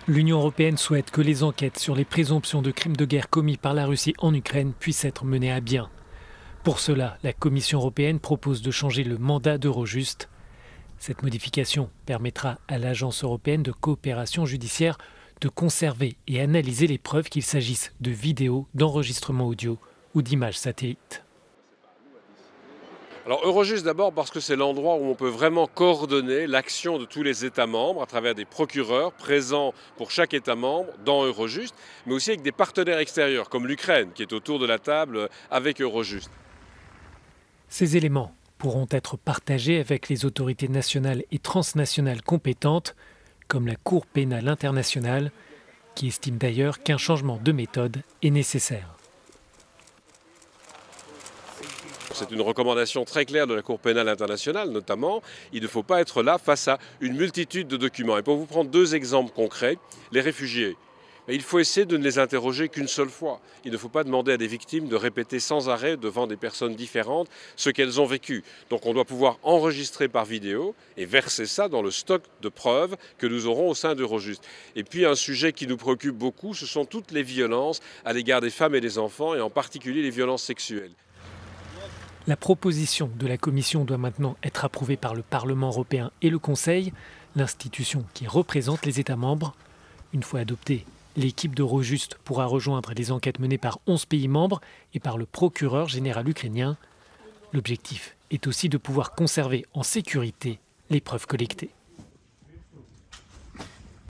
L'Union européenne souhaite que les enquêtes sur les présomptions de crimes de guerre commis par la Russie en Ukraine puissent être menées à bien. Pour cela, la Commission européenne propose de changer le mandat d'Eurojust. Cette modification permettra à l'Agence européenne de coopération judiciaire de conserver et analyser les preuves qu'il s'agisse de vidéos, d'enregistrements audio ou d'images satellites. Alors Eurojust d'abord parce que c'est l'endroit où on peut vraiment coordonner l'action de tous les États membres à travers des procureurs présents pour chaque État membre dans Eurojust, mais aussi avec des partenaires extérieurs comme l'Ukraine qui est autour de la table avec Eurojust. Ces éléments pourront être partagés avec les autorités nationales et transnationales compétentes, comme la Cour pénale internationale, qui estime d'ailleurs qu'un changement de méthode est nécessaire. C'est une recommandation très claire de la Cour pénale internationale, notamment. Il ne faut pas être là face à une multitude de documents. Et pour vous prendre deux exemples concrets, les réfugiés. Il faut essayer de ne les interroger qu'une seule fois. Il ne faut pas demander à des victimes de répéter sans arrêt devant des personnes différentes ce qu'elles ont vécu. Donc on doit pouvoir enregistrer par vidéo et verser ça dans le stock de preuves que nous aurons au sein d'Eurojust. Et puis un sujet qui nous préoccupe beaucoup, ce sont toutes les violences à l'égard des femmes et des enfants, et en particulier les violences sexuelles. La proposition de la Commission doit maintenant être approuvée par le Parlement européen et le Conseil, l'institution qui représente les États membres. Une fois adoptée, l'équipe d'Eurojust pourra rejoindre les enquêtes menées par 11 pays membres et par le procureur général ukrainien. L'objectif est aussi de pouvoir conserver en sécurité les preuves collectées.